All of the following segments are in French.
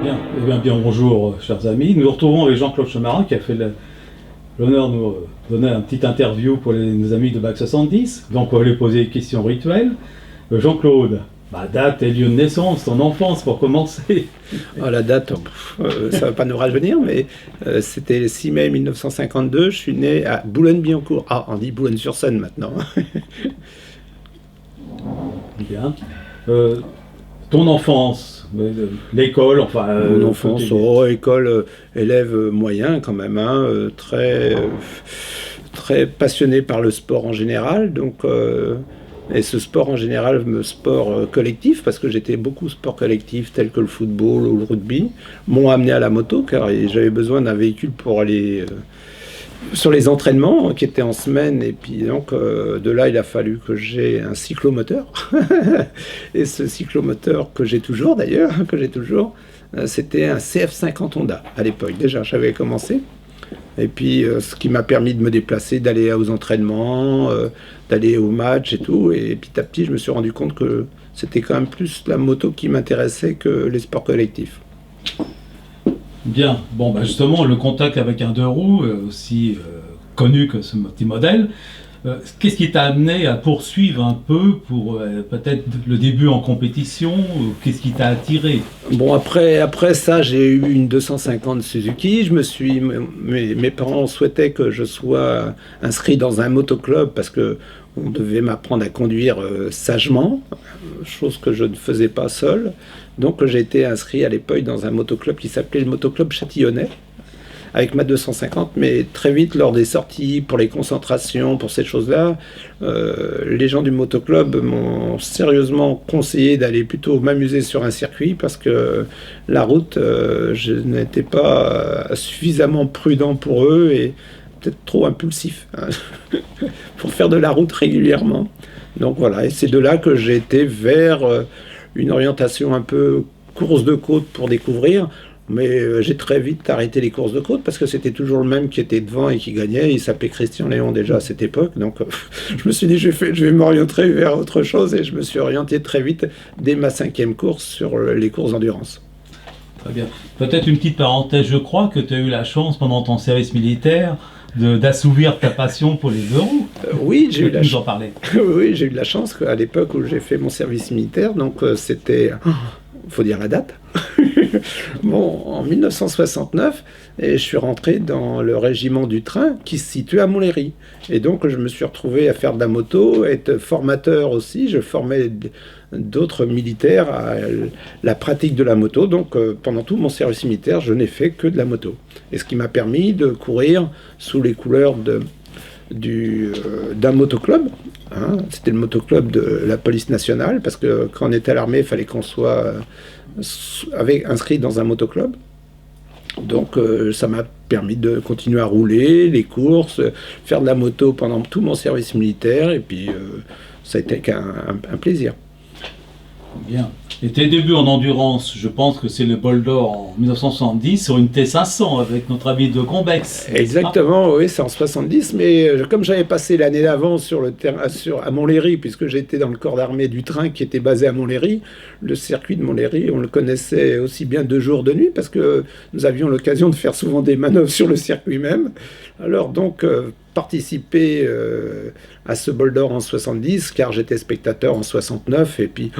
Bien, eh bien, bonjour, chers amis. Nous nous retrouvons avec Jean-Claude Chamarin qui a fait l'honneur de nous donner un petit interview pour nos amis de Bac 70. Donc, on va lui poser des questions rituelles. Jean-Claude, date et lieu de naissance, ton enfance pour commencer. La date, ça ne va pas nous rajeunir, mais c'était le 6 mai 1952. Je suis né à Boulogne-Billancourt. Ah, on dit Boulogne-sur-Seine maintenant. Bien. Ton enfance, l'école, enfin... Mon enfance, école, élève moyen quand même, hein, très passionné par le sport en général, donc... Et ce sport en général, sport collectif, parce que j'étais beaucoup sport collectif, tel que le football ou le rugby, m'ont amené à la moto, car j'avais besoin d'un véhicule pour aller sur les entraînements, qui étaient en semaine, et puis donc de là, il a fallu que j'ai un cyclomoteur. Et ce cyclomoteur, que j'ai toujours d'ailleurs, c'était un CF50 Honda, à l'époque. Déjà, j'avais commencé. Et puis, ce qui m'a permis de me déplacer, d'aller aux entraînements, d'aller aux matchs et tout. Et petit à petit, je me suis rendu compte que c'était quand même plus la moto qui m'intéressait que les sports collectifs. Bien. Bon, justement, le contact avec un deux roues, aussi connu que ce petit modèle, qu'est-ce qui t'a amené à poursuivre un peu pour peut-être le début en compétition? Qu'est-ce qui t'a attiré? Bon, après ça, j'ai eu une 250 Suzuki. Mes parents souhaitaient que je sois inscrit dans un motoclub parce que on devait m'apprendre à conduire sagement, chose que je ne faisais pas seul. Donc j'ai été inscrit à l'époque dans un motoclub qui s'appelait le Motoclub Châtillonnais, avec ma 250, mais très vite, lors des sorties, pour les concentrations, pour ces choses-là, les gens du motoclub m'ont sérieusement conseillé d'aller plutôt m'amuser sur un circuit, parce que la route, je n'étais pas suffisamment prudent pour eux, et peut-être trop impulsif, hein, pour faire de la route régulièrement. Donc voilà, et c'est de là que j'ai été vers une orientation un peu course de côte pour découvrir. Mais j'ai très vite arrêté les courses de côte parce que c'était toujours le même qui était devant et qui gagnait. Il s'appelait Christian Léon déjà à cette époque. Donc je me suis dit je vais m'orienter vers autre chose, et je me suis orienté très vite dès ma 5e course sur les courses d'endurance. Très bien. Peut-être une petite parenthèse, je crois que tu as eu la chance pendant ton service militaire d'assouvir ta passion pour les deux roues. Oui, j'ai eu la chance. Oui, j'ai eu de la chance qu'à l'époque où j'ai fait mon service militaire, donc c'était... faut dire la date. Bon, en 1969, et je suis rentré dans le régiment du train qui se situe à Montlhéry. Et donc, je me suis retrouvé à faire de la moto, être formateur aussi. Je formais d'autres militaires à la pratique de la moto. Donc, pendant tout mon service militaire, je n'ai fait que de la moto. Et ce qui m'a permis de courir sous les couleurs d'un motoclub. Hein. C'était le motoclub de la police nationale, parce que quand on était à l'armée, il fallait qu'on soit inscrit dans un motoclub. Donc ça m'a permis de continuer à rouler, les courses, faire de la moto pendant tout mon service militaire, et puis ça a été un plaisir. Bien. Et tes débuts en endurance, je pense que c'est le bol d'or en 1970 sur une T500 avec notre ami de Combex. Exactement, oui, c'est en 70, mais comme j'avais passé l'année d'avant sur le terrain, à Montlhéry, puisque j'étais dans le corps d'armée du train qui était basé à Montlhéry, le circuit de Montlhéry, on le connaissait aussi bien de jour de nuit, parce que nous avions l'occasion de faire souvent des manœuvres sur le circuit même. Alors donc, participer à ce bol d'or en 70, car j'étais spectateur en 69, et puis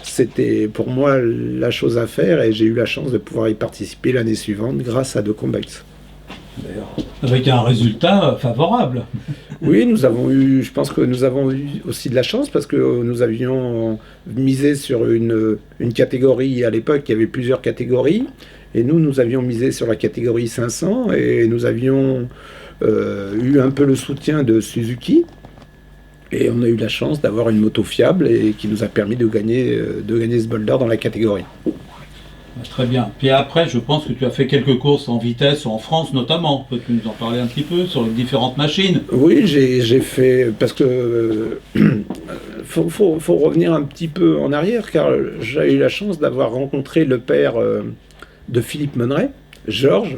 c'était pour moi la chose à faire, et j'ai eu la chance de pouvoir y participer l'année suivante grâce à De Combex. D'ailleurs, avec un résultat favorable. Oui, je pense que nous avons eu aussi de la chance, parce que nous avions misé sur une catégorie. À l'époque, il y avait plusieurs catégories, et nous avions misé sur la catégorie 500, et nous avions eu un peu le soutien de Suzuki, et on a eu la chance d'avoir une moto fiable et qui nous a permis de gagner ce bol d'or dans la catégorie. Très bien. Puis après, je pense que tu as fait quelques courses en vitesse en France notamment. Peux-tu nous en parler un petit peu sur les différentes machines? Oui, j'ai fait, parce que faut revenir un petit peu en arrière, car j'ai eu la chance d'avoir rencontré le père de Philippe Monneret, Georges,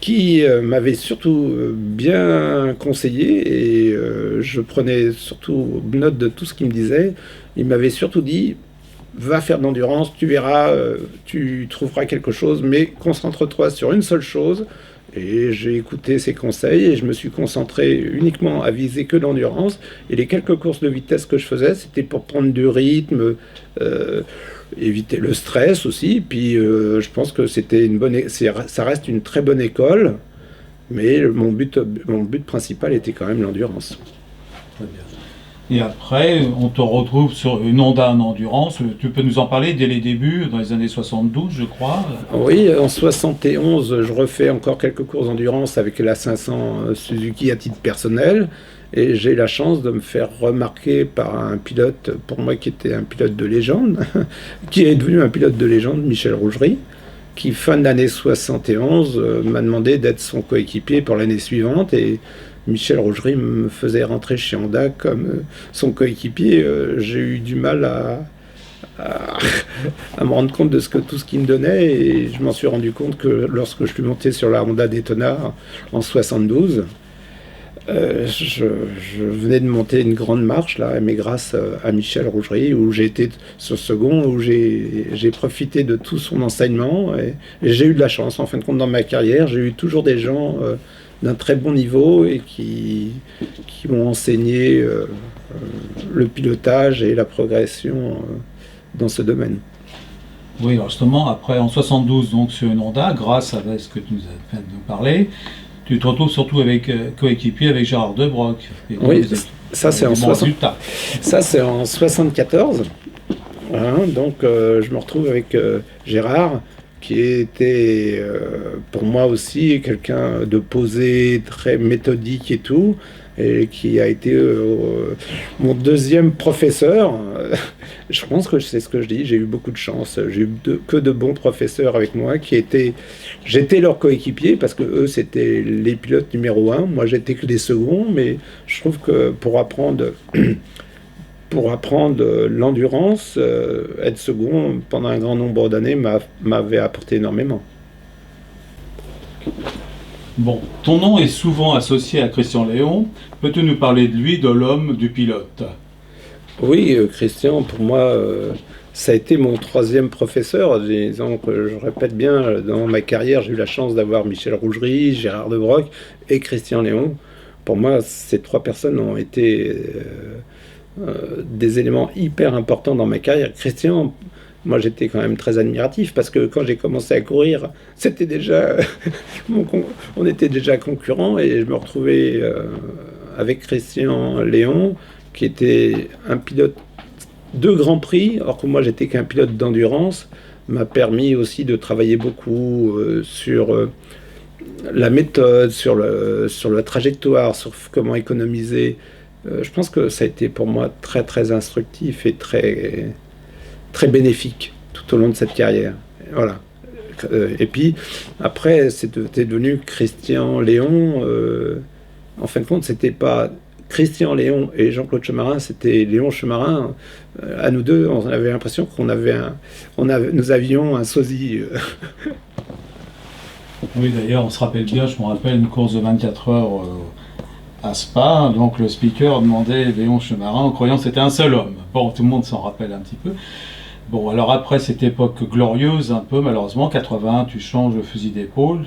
qui m'avait surtout bien conseillé, et je prenais surtout note de tout ce qu'il me disait. Il m'avait surtout dit: va faire de l'endurance, tu verras, tu trouveras quelque chose, mais concentre-toi sur une seule chose. Et j'ai écouté ses conseils et je me suis concentré uniquement à viser que l'endurance. Et les quelques courses de vitesse que je faisais, c'était pour prendre du rythme, éviter le stress aussi. Puis je pense que c'était ça reste une très bonne école, mais mon but principal était quand même l'endurance. Très bien. Et après, on te retrouve sur une Honda en endurance. Tu peux nous en parler dès les débuts, dans les années 72, je crois. Oui, en 71, je refais encore quelques courses d'endurance avec la 500 Suzuki à titre personnel. Et j'ai la chance de me faire remarquer par un pilote, pour moi qui était un pilote de légende, qui est devenu un pilote de légende, Michel Rougerie, qui, fin de l'année 71, m'a demandé d'être son coéquipier pour l'année suivante. Et Michel Rougerie me faisait rentrer chez Honda comme son coéquipier. J'ai eu du mal à me rendre compte de tout ce qu'il me donnait, et je m'en suis rendu compte que lorsque je suis monté sur la Honda Daytona en 72, je venais de monter une grande marche là, mais grâce à Michel Rougerie, où j'ai été sur second, où j'ai profité de tout son enseignement, et j'ai eu de la chance. En fin de compte, dans ma carrière, j'ai eu toujours des gens d'un très bon niveau et qui m'ont enseigné le pilotage et la progression dans ce domaine. Oui, alors justement, après, en 72, donc sur une Honda, grâce à ce que tu nous as fait nous parler, tu te retrouves surtout avec coéquipier avec Gérard De Broc. Oui, ça c'est en 74. Hein, donc je me retrouve avec Gérard, qui était pour moi aussi quelqu'un de posé, très méthodique et tout, et qui a été mon deuxième professeur. Je pense que c'est ce que je dis, j'ai eu beaucoup de chance, j'ai eu que de bons professeurs avec moi, j'étais leur coéquipier, parce que eux c'était les pilotes numéro 1, moi j'étais que des seconds, mais je trouve que pour apprendre l'endurance, être second pendant un grand nombre d'années m'avait apporté énormément. Bon, ton nom est souvent associé à Christian Léon. Peux-tu nous parler de lui, de l'homme, du pilote? Oui, Christian, pour moi, ça a été mon troisième professeur. Disons que je répète bien, dans ma carrière, j'ai eu la chance d'avoir Michel Rougerie, Gérard De Broc et Christian Léon. Pour moi, ces trois personnes ont été des éléments hyper importants dans ma carrière. Christian, moi j'étais quand même très admiratif, parce que quand j'ai commencé à courir, c'était déjà on était déjà concurrents, et je me retrouvais avec Christian Léon, qui était un pilote de Grand Prix, alors que moi j'étais qu'un pilote d'endurance. M'a permis aussi de travailler beaucoup sur la méthode, sur la trajectoire, sur comment économiser. Je pense que ça a été pour moi très très instructif et très très bénéfique tout au long de cette carrière. Voilà. Et puis après, c'était devenu Christian Léon. En fin de compte, c'était pas Christian Léon et Jean-Claude Chemarin, c'était Léon Chemarin. À nous deux, on avait l'impression nous avions un sosie. Oui, d'ailleurs, on se rappelle bien, je me rappelle une course de 24 heures à Spa, donc le speaker demandait Léon Chemarin en croyant que c'était un seul homme. Bon, tout le monde s'en rappelle un petit peu. Bon, alors après cette époque glorieuse, un peu malheureusement, 81, tu changes de fusil d'épaule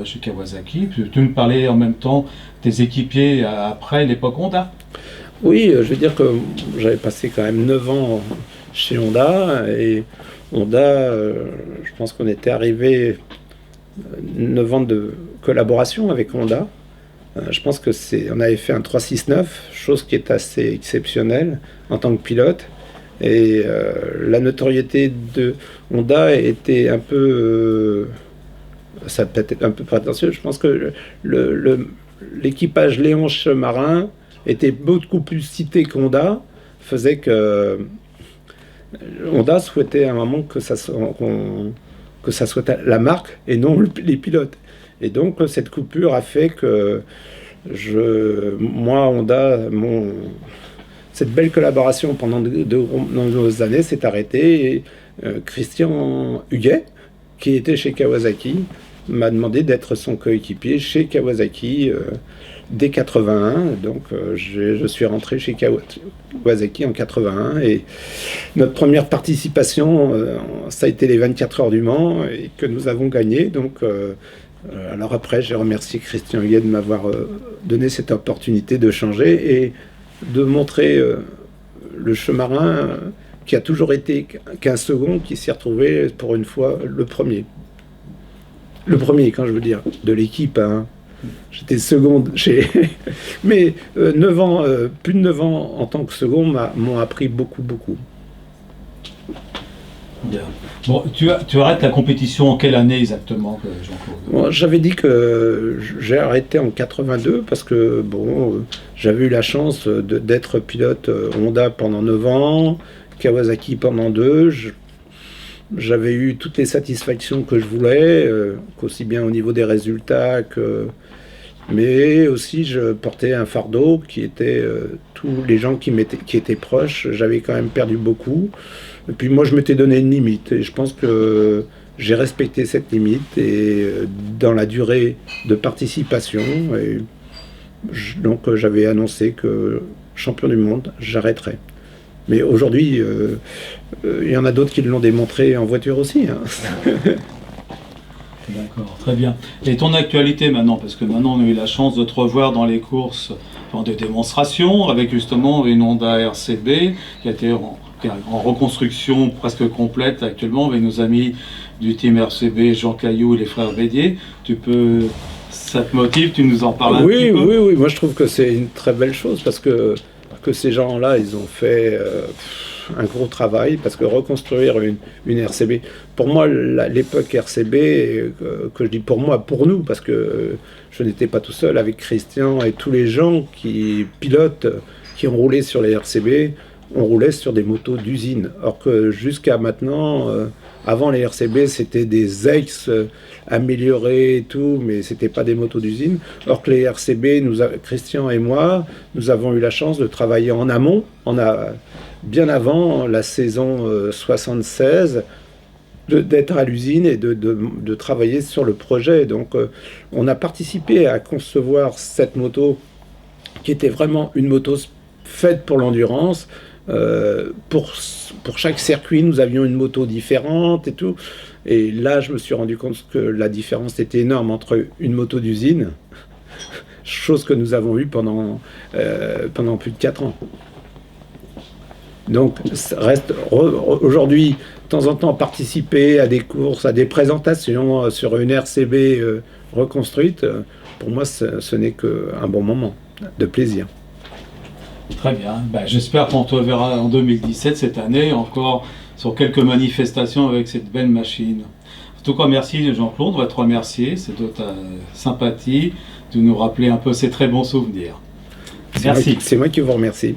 chez Kawasaki. Tu nous parlais en même temps tes équipiers après l'époque Honda. Oui, je veux dire que j'avais passé quand même 9 ans chez Honda, et Honda, je pense qu'on était arrivé 9 ans de collaboration avec Honda. Je pense que on avait fait un 369, chose qui est assez exceptionnelle en tant que pilote. Et la notoriété de Honda était un peu, ça peut être un peu prétentieux. Je pense que l'équipage Léon Chemarin était beaucoup plus cité qu'Honda, faisait que Honda souhaitait à un moment que ça soit la marque et non les pilotes. Et donc cette coupure a fait que moi, Honda, cette belle collaboration pendant de nombreuses années s'est arrêtée, et Christian Huguet, qui était chez Kawasaki, m'a demandé d'être son coéquipier chez Kawasaki dès 81. Donc je suis rentré chez Kawasaki en 81 et notre première participation, ça a été les 24 heures du Mans et que nous avons gagné. Donc alors après, j'ai remercié Christian Huyet de m'avoir donné cette opportunité de changer et de montrer le Chemarin qui a toujours été qu'un second, qui s'est retrouvé pour une fois le premier. Le premier, quand je veux dire, de l'équipe. Hein. J'étais second chez... Mais 9 ans, plus de 9 ans en tant que second m'ont appris beaucoup, beaucoup. Bien. Bon, tu arrêtes la compétition en quelle année exactement, Jean-Claude ? Bon, j'avais dit que j'ai arrêté en 82 parce que j'avais eu la chance d'être pilote Honda pendant 9 ans, Kawasaki pendant 2. J'avais eu toutes les satisfactions que je voulais, qu'aussi bien au niveau des résultats mais aussi je portais un fardeau qui était tous les gens qui étaient proches. J'avais quand même perdu beaucoup. Et puis moi je m'étais donné une limite et je pense que j'ai respecté cette limite et dans la durée de participation. Et donc j'avais annoncé que champion du monde, j'arrêterais. Mais aujourd'hui, il y en a d'autres qui l'ont démontré en voiture aussi. Hein. D'accord, très bien. Et ton actualité maintenant, parce que maintenant on a eu la chance de te revoir dans les courses, dans des démonstrations, avec justement une Honda RCB qui a été en reconstruction presque complète actuellement avec nos amis du team RCB, Jean Caillou et les frères Bédier. Ça te motive, tu nous en parles un petit peu ? Oui, moi je trouve que c'est une très belle chose parce que ces gens-là, ils ont fait un gros travail parce que reconstruire une RCB, pour moi l'époque RCB, que je dis pour moi, pour nous, parce que je n'étais pas tout seul, avec Christian et tous les gens qui pilotent, qui ont roulé sur les RCB, on roulait sur des motos d'usine. Or que jusqu'à maintenant, avant les RCB, c'était des ex améliorés et tout, mais c'était pas des motos d'usine. Or que les RCB, Christian et moi, nous avons eu la chance de travailler en amont. Bien avant la saison 76, d'être à l'usine et de travailler sur le projet. Donc on a participé à concevoir cette moto qui était vraiment une moto faite pour l'endurance. Pour chaque circuit, nous avions une moto différente et tout. Et là, je me suis rendu compte que la différence était énorme entre une moto d'usine, chose que nous avons eue pendant plus de 4 ans. Donc, ça reste aujourd'hui, de temps en temps, participer à des courses, à des présentations sur une RCB reconstruite, pour moi, ce n'est qu'un bon moment de plaisir. Très bien. J'espère qu'on te verra en 2017, cette année, encore sur quelques manifestations avec cette belle machine. En tout cas, merci Jean-Claude, on va te remercier, c'est de ta sympathie, de nous rappeler un peu ces très bons souvenirs. Merci. C'est moi qui vous remercie.